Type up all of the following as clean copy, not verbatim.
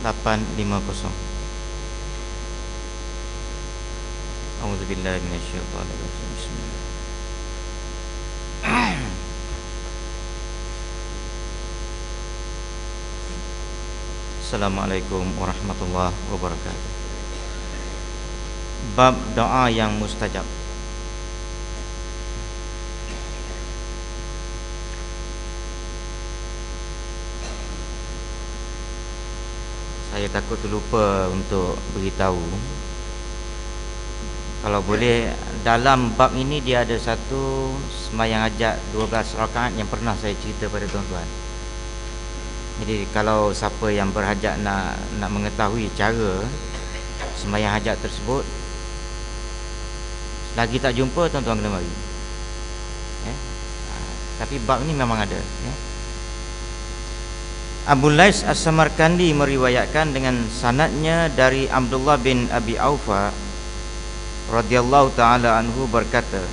850. A'udzubillahi minasyaitonir rajim. Bismillah. Assalamualaikum warahmatullahi wabarakatuh. Bab doa yang mustajab. Saya takut terlupa untuk beritahu, kalau boleh dalam bab ini dia ada satu sembahyang hajat 12 rakaat yang pernah saya cerita pada tuan-tuan. Jadi kalau siapa yang berhajat nak mengetahui cara sembahyang hajat tersebut, lagi tak jumpa, tuan-tuan kena mari. Tapi bab ini memang ada. Abu Lais As-Samarkandi meriwayatkan dengan sanadnya dari Abdullah bin Abi Aufa radhiyallahu taala anhu berkata,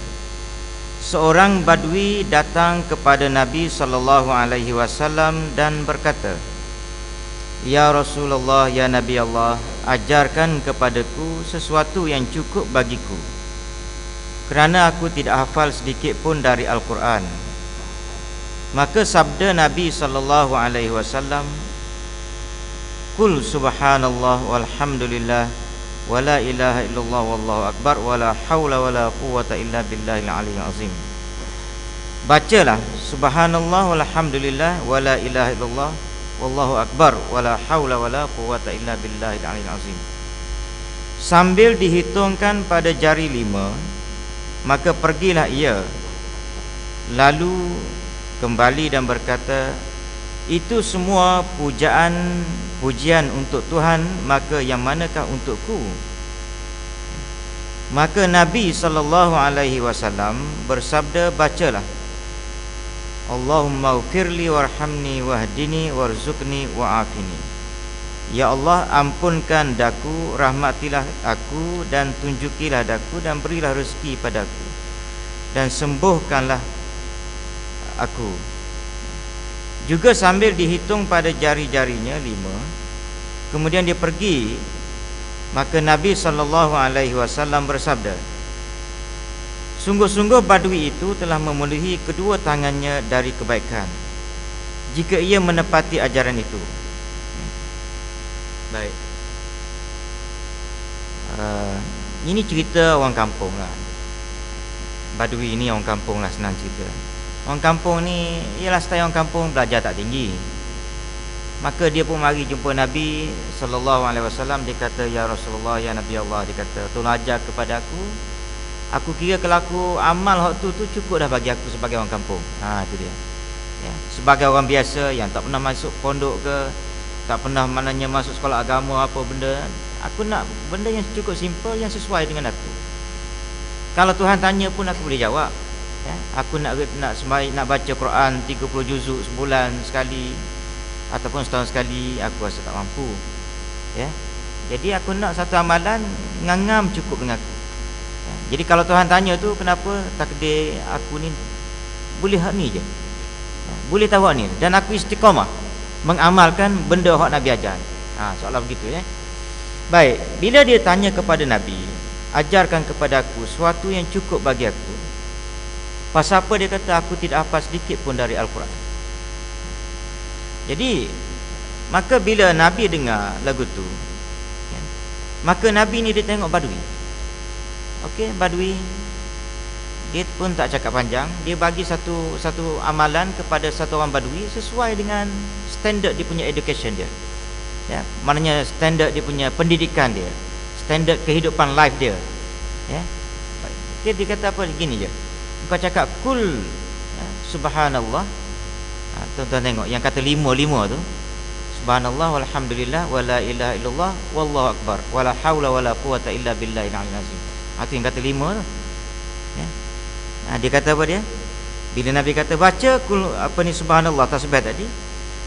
seorang badui datang kepada Nabi sallallahu alaihi wasallam dan berkata, "Ya Rasulullah, ya Nabi Allah, ajarkan kepadaku sesuatu yang cukup bagiku, kerana aku tidak hafal sedikit pun dari Al-Quran." Maka sabda Nabi sallallahu alaihi wasallam, "Qul subhanallah walhamdulillah wala ilaha illallah wallahu akbar wala haula wala quwwata illa billahil aliyyil azim." Bacalah subhanallah walhamdulillah wala ilaha illallah wallahu akbar wala haula wala quwwata illa billahil aliyyil azim, sambil dihitungkan pada jari 5. Maka pergilah ia, lalu kembali dan berkata, "Itu semua pujian untuk Tuhan, maka yang manakah untukku?" Maka Nabi sallallahu alaihi wasallam bersabda, "Bacalah Allahumma ghfirli warhamni wahdini warzuqni wa'afini." Ya Allah, ampunkan daku, rahmatilah aku, dan tunjukilah daku, dan berilah rezeki padaku, dan sembuhkanlah aku. Juga sambil dihitung pada jari-jarinya 5. Kemudian dia pergi. Maka Nabi sallallahu alaihi wasallam bersabda, "Sungguh-sungguh badui itu telah memenuhi kedua tangannya dari kebaikan, jika ia menepati ajaran itu." Baik. Ini cerita orang kampung lah. Badui ini orang kampung lah, senang cerita. Orang kampung ni ialah style orang kampung, belajar tak tinggi. Maka dia pun mari jumpa Nabi sallallahu alaihi wasallam. Dia kata, "Ya Rasulullah, ya Nabi Allah," dia kata, "tolong ajar kepada aku. Aku kira kalau aku amal waktu tu cukup dah bagi aku sebagai orang kampung." Itu dia. Ya, sebagai orang biasa yang tak pernah masuk pondok ke, tak pernah maknanya masuk sekolah agama apa benda, aku nak benda yang cukup simple, yang sesuai dengan aku. Kalau Tuhan tanya pun aku boleh jawab. Aku nak baca Quran 30 juzuk sebulan sekali ataupun setahun sekali, aku rasa tak mampu. Jadi aku nak satu amalan ngangam cukup dengan aku. Jadi kalau Tuhan tanya tu, kenapa takdir aku ni boleh hak ni je, boleh tahu hak ni, dan aku istiqamah mengamalkan benda hak Nabi ajar. Soalan begitu. Baik, bila dia tanya kepada Nabi, "Ajarkan kepada aku sesuatu yang cukup bagi aku." Pasal apa dia kata, "Aku tidak hafal sedikit pun dari Al-Quran." Jadi maka bila Nabi dengar lagu tu, maka Nabi ni dia tengok badui. Badui dia pun tak cakap panjang. Dia bagi satu amalan kepada satu orang badui sesuai dengan standard dia punya education dia. Maknanya standard dia punya pendidikan dia, standard kehidupan life dia. Dia kata apa, gini je. Kau cakap kul subhanallah. Tuan-tuan tengok yang kata 5 tu, subhanallah walhamdulillah wala ilaha illallah wallahu akbar wala haula wala quwata illa billahil aliyyil azim. Itu yang kata 5 tu. Dia kata apa dia? Bila Nabi kata baca kul subhanallah tasbih tadi,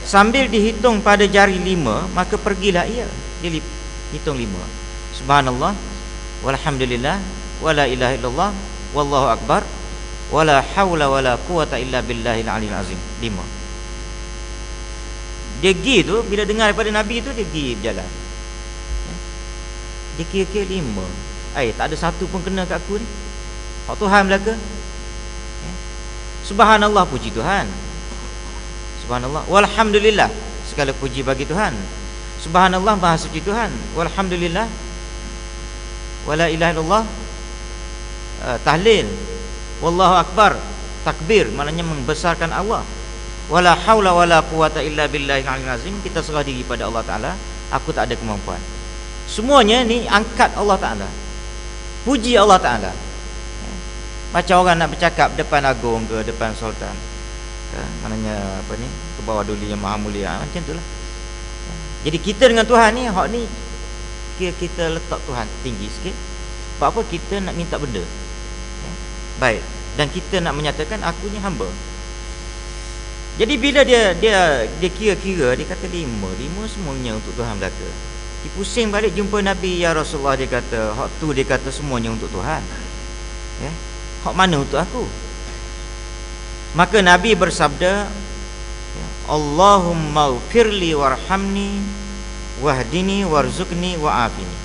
sambil dihitung pada jari 5, maka pergilah ia. Dia hitung 5. Subhanallah walhamdulillah wala ilaha illallah wallahu akbar wala haula wala quwata illa billahil aliyyil azim. 5. Dia pergi tu, bila dengar daripada Nabi tu, dia pergi berjalan. Dia kira-kira 5. Tak ada satu pun kena kat aku ni. Hak Tuhan belaka. Subhanallah, puji Tuhan. Subhanallah, walhamdulillah, segala puji bagi Tuhan. Subhanallah, maha suci Tuhan. Walhamdulillah, wala ilaha illallah, tahlil. Wallahu akbar, takbir, maknanya membesarkan Allah. Wala haula wala quwata illa billahil aliyyil azim, kita serah diri pada Allah Taala, aku tak ada kemampuan. Semuanya ni angkat Allah Taala, puji Allah Taala. Macam orang nak bercakap depan agung ke, depan sultan, maknanya apa ni, ke bawah duli yang maha mulia, macam itulah. Jadi kita dengan Tuhan ni, hak ni kita letak Tuhan tinggi sikit. Sebab apa? Kita nak minta benda. Baik, dan kita nak menyatakan aku ni hamba. Jadi bila dia kira-kira, dia kata 5 semuanya untuk Tuhan belaka. Dia pusing balik jumpa Nabi, ya Rasulullah, dia kata hak tu, dia kata semuanya untuk Tuhan. Hak mana untuk aku? Maka Nabi bersabda, Allahumma ghfirli warhamni wahdini warzuqni wa'afini.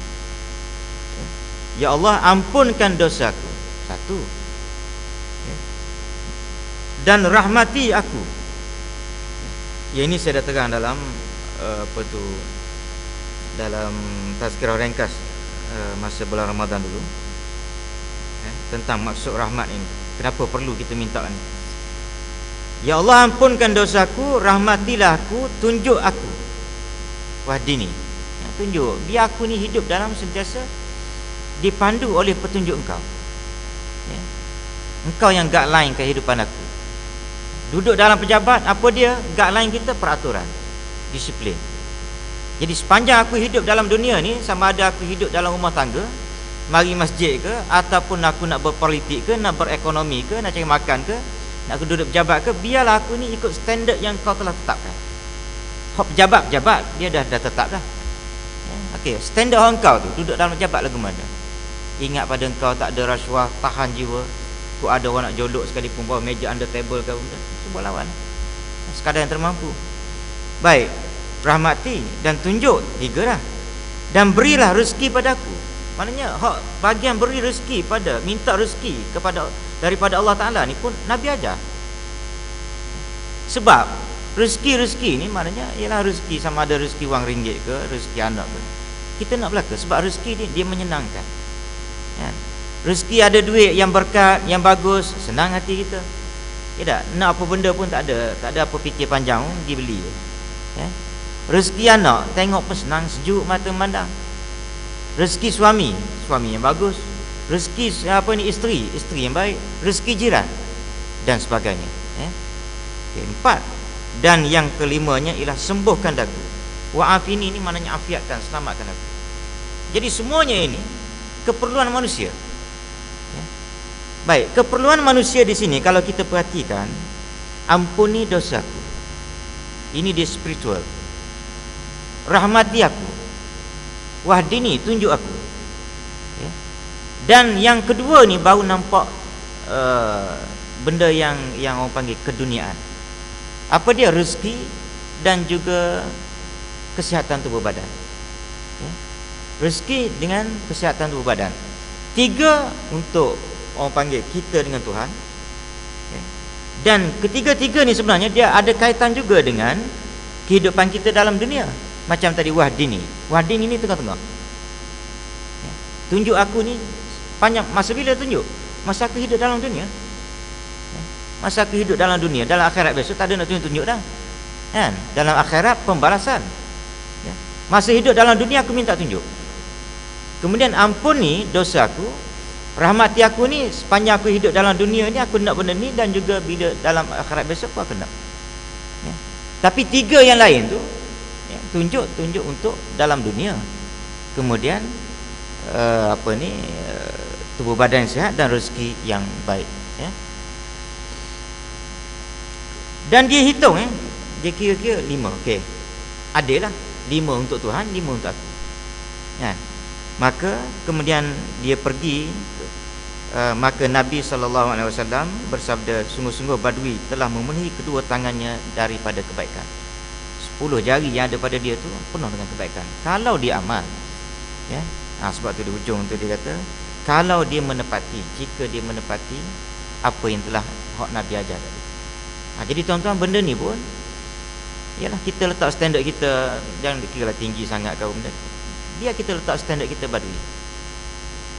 Ya Allah, ampunkan dosaku, satu, dan rahmati aku. Ini saya dah terang dalam dalam tazkirah ringkas masa bulan Ramadan dulu, tentang maksud rahmat ini. Kenapa perlu kita minta ni? Ya Allah, ampunkan dosaku, rahmatilah aku, tunjuk aku, wahdini, tunjuk, biar aku ni hidup dalam sentiasa dipandu oleh petunjuk Engkau. Engkau yang guideline kehidupan aku. Duduk dalam pejabat, apa dia guideline kita? Peraturan, disiplin. Jadi sepanjang aku hidup dalam dunia ni, sama ada aku hidup dalam rumah tangga, mari masjid ke, ataupun aku nak berpolitik ke, nak berekonomi ke, nak cari makan ke, nak aku duduk pejabat ke, biarlah aku ni ikut standard yang kau telah tetapkan. Hak pejabat-pejabat dia dah tetap dah. Okey, standard orang kau tu duduk dalam pejabat lagu mana? Ingat pada engkau tak ada rasuah, tahan jiwa. Kau ada orang nak jolok sekalipun bawah meja, under table ke benda, cuba lawan. Sekadar yang termampu. Baik, rahmati dan tunjuk, 3 dah. Dan berilah rezeki padaku. Maknanya hak bagian beri rezeki pada, minta rezeki kepada daripada Allah Taala ni pun Nabi ajar. Sebab rezeki ni maknanya ialah rezeki, sama ada rezeki wang ringgit ke, rezeki anak ke, kita nak belaka. Sebab rezeki dia menyenangkan, rezeki ada duit yang berkat, yang bagus, senang hati kita. Tak nak apa benda pun tak ada apa fikir panjang, pergi beli. Rezeki anak, tengok pun senang, sejuk mata memandang. Rezeki suami yang bagus, rezeki isteri yang baik, rezeki jiran dan sebagainya. 4. Dan yang kelimanya ialah sembuhkan daku. Wa'afini ini maknanya afiatkan, selamatkan aku. Jadi semuanya ini keperluan manusia. Baik, keperluan manusia di sini kalau kita perhatikan, ampuni dosaku. Ini dia spiritual. Rahmati aku. Wahdini, tunjuk aku. Dan yang kedua ni baru nampak benda yang orang panggil keduniaan. Apa dia? Rezeki dan juga kesihatan tubuh badan. Rezeki dengan kesihatan tubuh badan. 3 untuk orang panggil kita dengan Tuhan. Dan ketiga-tiga ni sebenarnya dia ada kaitan juga dengan kehidupan kita dalam dunia. Macam tadi wahdini ni tengah-tengah. Tunjuk aku ni panjang. Masa bila tunjuk? Masa aku hidup dalam dunia. Masa aku hidup dalam dunia. Dalam akhirat besok tak ada nak tunjuk dah. Dalam akhirat pembalasan. Masa hidup dalam dunia aku minta tunjuk. Kemudian ampuni dosa aku, rahmati aku ni sepanjang aku hidup dalam dunia ni, aku nak benda ni, dan juga bila dalam akhirat besok aku nak. Tapi 3 yang lain tu, tunjuk untuk dalam dunia. Kemudian tubuh badan yang sihat dan rezeki yang baik. Dan dia hitung, dia kira-kira 5. Okey, adil lah. 5 untuk Tuhan, 5 untuk aku. Maka kemudian dia pergi. Maka Nabi SAW bersabda, sungguh-sungguh Badui telah memenuhi kedua tangannya daripada kebaikan. 10 jari yang ada pada dia tu penuh dengan kebaikan kalau dia amal, ya. Sebab tu di hujung tu dia kata kalau dia menepati, jika dia menepati apa yang telah hak Nabi ajar tadi. Jadi tuan-tuan, benda ni pun ialah kita letak standard kita, jangan dikira tinggi sangat kau benda. Biar kita letak standard kita badui.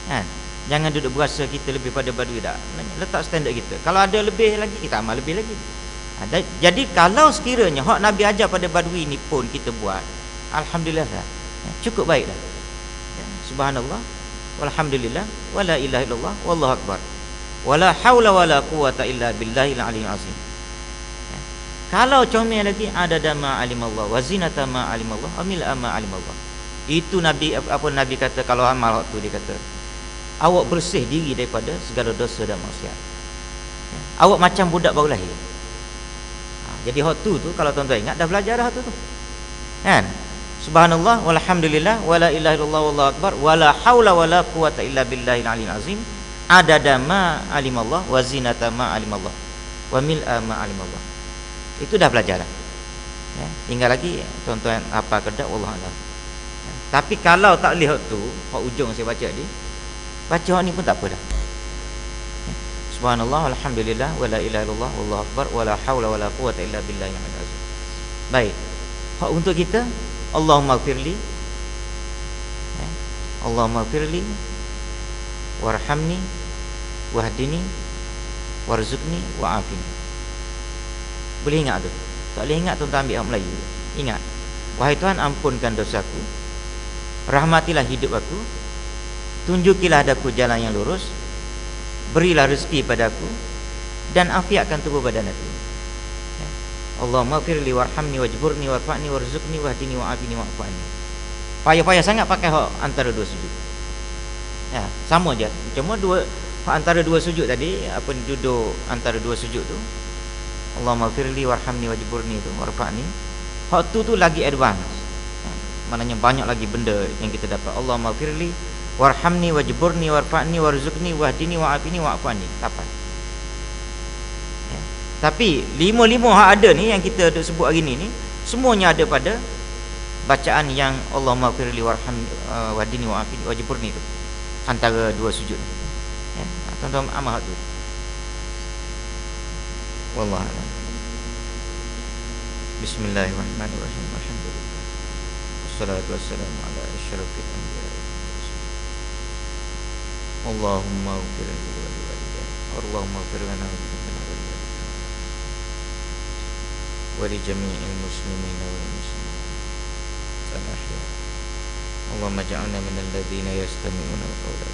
Kan? Jangan duduk berasa kita lebih pada badui dah. Letak standard kita. Kalau ada lebih lagi, kita amal lebih lagi. Jadi kalau sekiranya hak Nabi ajar pada badui ni pun kita buat, alhamdulillah dah. Cukup baik dah. Ya, subhanallah, walhamdulillah, wala ilaha illallah, wallahu akbar. Wala haula wala quwata illa billahil aliyyil azim. Ya. Kalau comel lagi, adada ma alimallah wa zinata ma alimallah wa mil'a ma alimallah. Itu Nabi, apa Nabi kata kalau amal waktu dia kata, awak bersih diri daripada segala dosa dan maksiat. Ya. Awak macam budak baru lahir. Jadi waktu tu kalau tuan-tuan ingat dah belajar dah waktu tu. Kan? Subhanallah walhamdulillah wala ilaha illallah wallahu akbar wala haula wala quwata illa billahil aliyyil azim. Adada ma alimallah wa zinata ma alimallah wa mil'a ma alimallah. Itu dah belajar dah. Ya, tinggal lagi tuan-tuan apa kedak wallah alam. Ya, tapi kalau tak lihat tu, hak ujung saya baca ni, baca hak ni pun tak apa dah. Ya, subhanallah walhamdulillah wala ilaha illallah wallahu akbar wala haula wala quwata illa billahil aliyyil azim. Baik. Hak untuk kita, Allahumma firli, ya, Allahumma firli warhamni wahdini warzuqni wa'afini. Boleh ingat tu? Tak boleh ingat tuan-tuan ambil hak Melayu. Ingat. Wahai Tuhan, ampunkan dosaku, rahmatilah hidup aku, tunjukilah daku jalan yang lurus, berilah rezeki padaku, dan afiatkan tubuh badan aku. Ya. Allahumma firli warhamni wajburni warfa'ni warzuqni wahdini wa'afini wa'afani. Payah-payah sangat pakai hak antara dua sujud. Ya, sama je. Cuma antara dua sujud tadi, apa duduk antara dua sujud tu, Allahumma firli warhamni wajburni tu, warfa'ni. Hak tu lagi advance. Ya, maknanya banyak lagi benda yang kita dapat. Allahumma firli warhamni wajburni warfa'ni warzuqni wahdini wa'afini wa'afani. 8. Ya. Tapi 5 hak ada ni yang kita duk sebut hari ni semuanya ada pada bacaan yang Allahumma firli warhamni wahdini wa'afini wajburni tu. Antara dua sujud. Ya, tuan-tuan amal tu. Wallahu a'lam. Bismillahirrahmanirrahim. Alhamdulillah. Wassalatu wassalamu ala asyrafil anbiya'i wal mursalin. Allahumma ighfir li wa li walidayya. Allahumma ighfir lana wa li walidayna wa li jami'il muslimina wal muslimat. Al-ahya. Allahumma ja'alna minal ladzina yastami'una al-qawla.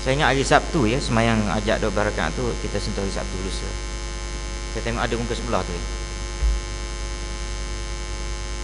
Saya ingat hari Sabtu ya, semayang ajak 12 rakaat tu kita sentuh hari Sabtu lusa. Saya tengok ada muka sebelah tu.